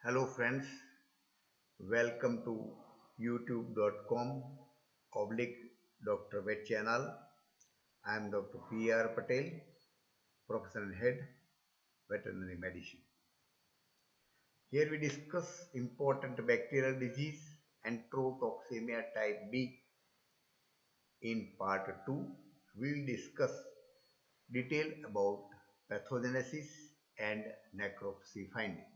Hello friends, welcome to youtube.com oblique Dr. Vet channel. I am Dr. P.R. Patel, Professional Head, Veterinary Medicine. Here we discuss important bacterial disease Enterotoxemia type B. In part 2, we will discuss detail about pathogenesis and necropsy finding.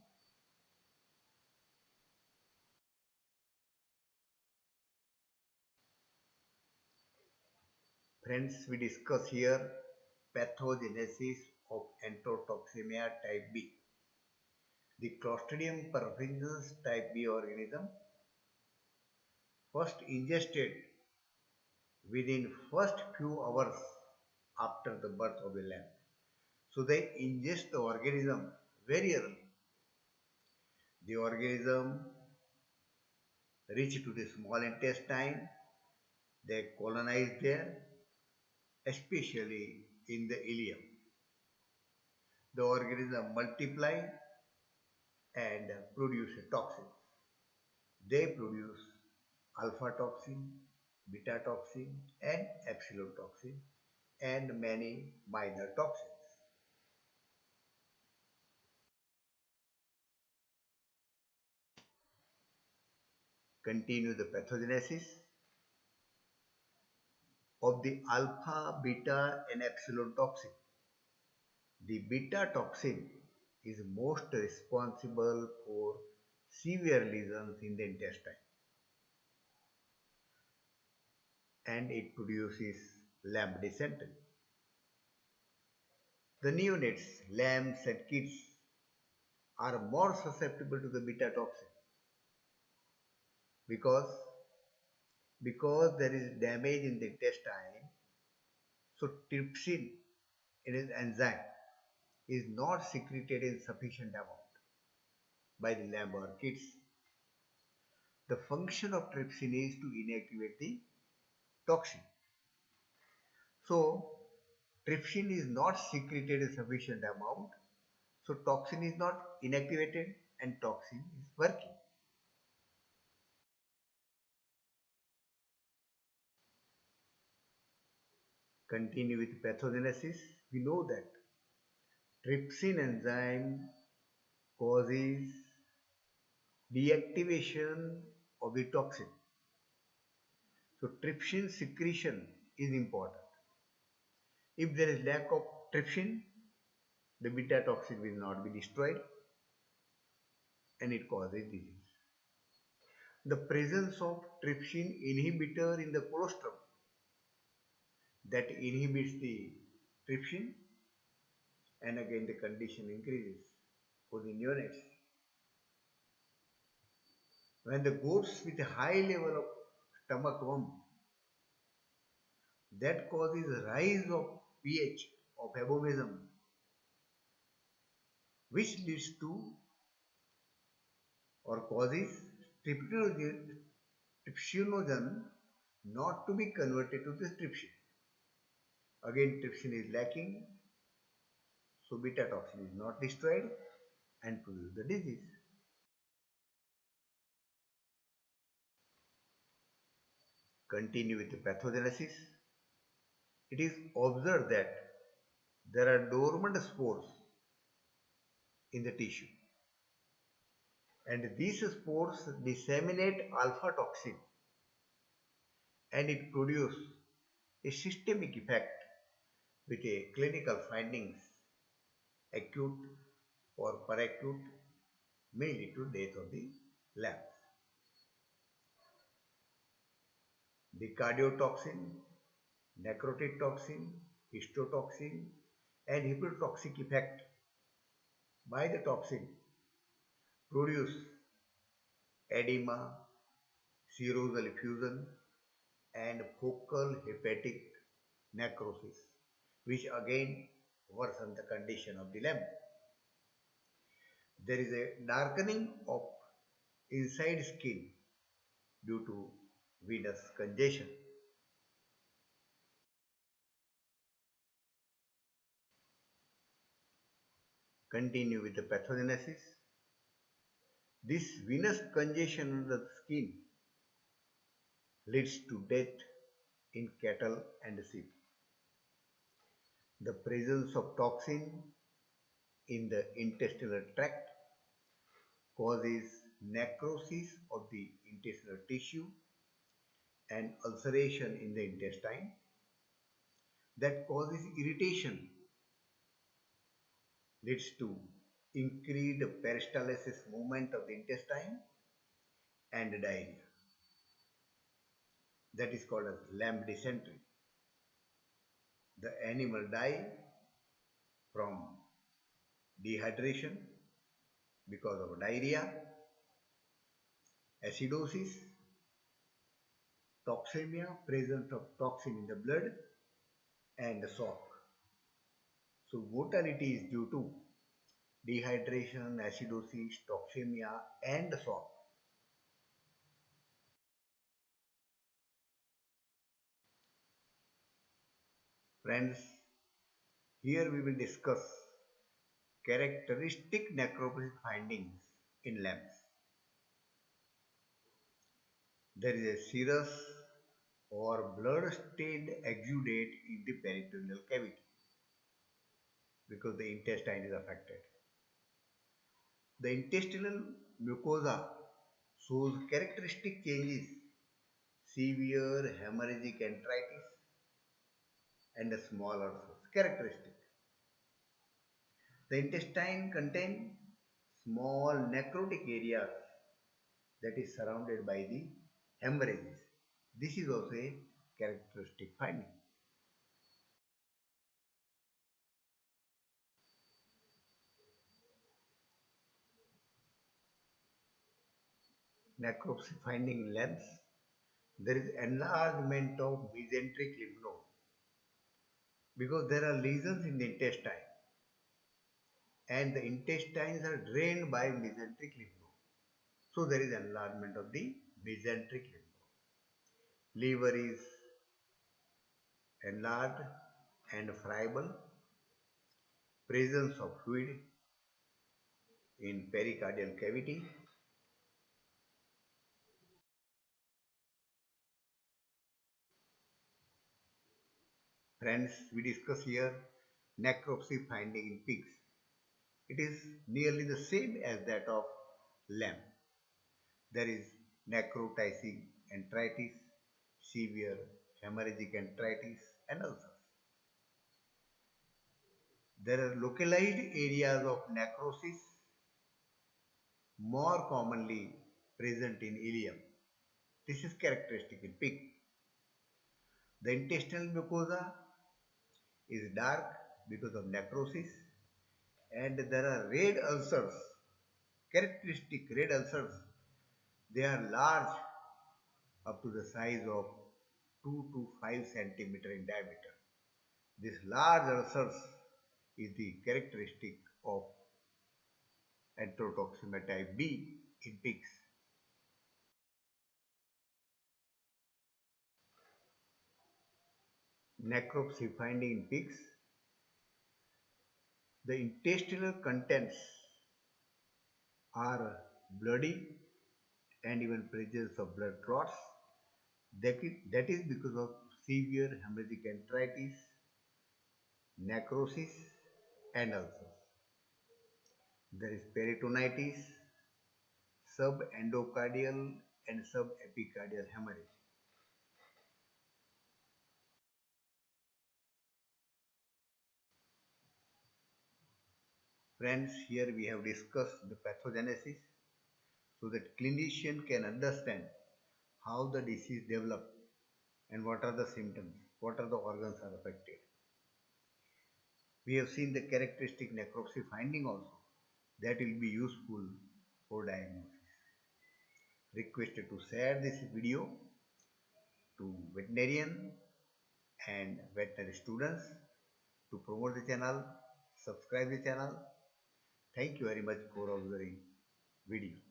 Friends, we discuss here pathogenesis of Enterotoxemia type B. The Clostridium perfringens type B organism first ingested within first few hours after the birth of the lamb. So they ingest the organism very early. The organism reach to the small intestine, they colonize there, especially in the ileum. The organism multiply and produce toxins. They produce alpha toxin, beta toxin, and epsilon toxin, and many minor toxins. Continue the pathogenesis of the alpha, beta, and epsilon toxin. The beta toxin is most responsible for severe lesions in the intestine, and it produces lamb dysentery. The neonates, lambs, and kids are more susceptible to the beta toxin because there is damage in the intestine. So trypsin in its enzyme is not secreted in sufficient amount by the lamb or kids. The function of trypsin is to inactivate the toxin. So trypsin is not secreted in sufficient amount. So toxin is not inactivated and toxin is working. Continue with pathogenesis. We know that trypsin enzyme causes deactivation of the toxin. So trypsin secretion is important. If there is lack of trypsin, the beta toxin will not be destroyed and it causes disease. The presence of trypsin inhibitor in the colostrum that inhibits the trypsin, and again the condition increases for the neonates. When the goats with a high level of stomach worm, that causes rise of pH of abomasum, which leads to or causes trypsinogen not to be converted to the trypsin. Again, trypsin is lacking, so beta toxin is not destroyed and produce the disease. Continue with the pathogenesis. It is observed that there are dormant spores in the tissue, and these spores disseminate alpha toxin and it produces a systemic effect with a clinical findings acute or peracute may lead to death of the lambs. The cardiotoxin, necrotic toxin, histotoxin, and hepatotoxic effect by the toxin produce edema, serosal effusion, and focal hepatic necrosis, which again worsen the condition of the lamb. There is a darkening of inside skin due to venous congestion. Continue with the pathogenesis. This venous congestion under the skin leads to death in cattle and sheep. The presence of toxin in the intestinal tract causes necrosis of the intestinal tissue and ulceration in the intestine that causes irritation, leads to increased peristalsis movement of the intestine and diarrhea. That is called as lamb dysentery. The animal die from dehydration because of diarrhea, acidosis, toxemia, presence of toxin in the blood, and shock. So mortality is due to dehydration, acidosis, toxemia, and shock. Friends, here we will discuss characteristic necropsy findings in lambs. There is a serous or blood-stained exudate in the peritoneal cavity because the intestine is affected. The intestinal mucosa shows characteristic changes, severe hemorrhagic enteritis and a small ulcers. Characteristic. The intestine contains small necrotic areas that is surrounded by the hemorrhages. This is also a characteristic finding. Necropsy finding in lambs. There is enlargement of mesenteric lymph node because there are lesions in the intestine and the intestines are drained by mesenteric lymph node. So there is enlargement of the mesenteric lymph node. Liver is enlarged and friable. Presence of fluid in pericardial cavity. Friends, we discuss here necropsy finding in pigs. It is nearly the same as that of lamb. There is necrotizing enteritis, severe hemorrhagic enteritis, and ulcers. There are localized areas of necrosis more commonly present in ileum. This is characteristic in pig. The intestinal mucosa is dark because of necrosis and there are red ulcers, characteristic red ulcers. They are large up to the size of 2 to 5 centimeter in diameter. This large ulcers is the characteristic of enterotoxemia type B in pigs. Necropsy finding in pigs. The intestinal contents are bloody and even presence of blood clots. That is because of severe hemorrhagic enteritis, necrosis, and ulcers. There is peritonitis, subendocardial and subepicardial hemorrhage. Friends, here we have discussed the pathogenesis so that clinician can understand how the disease develops and what are the symptoms, what are the organs are affected. We have seen the characteristic necropsy finding also that will be useful for diagnosis. Requested to share this video to veterinarian and veterinary students to promote the channel, subscribe the channel. Thank you very much for observing video.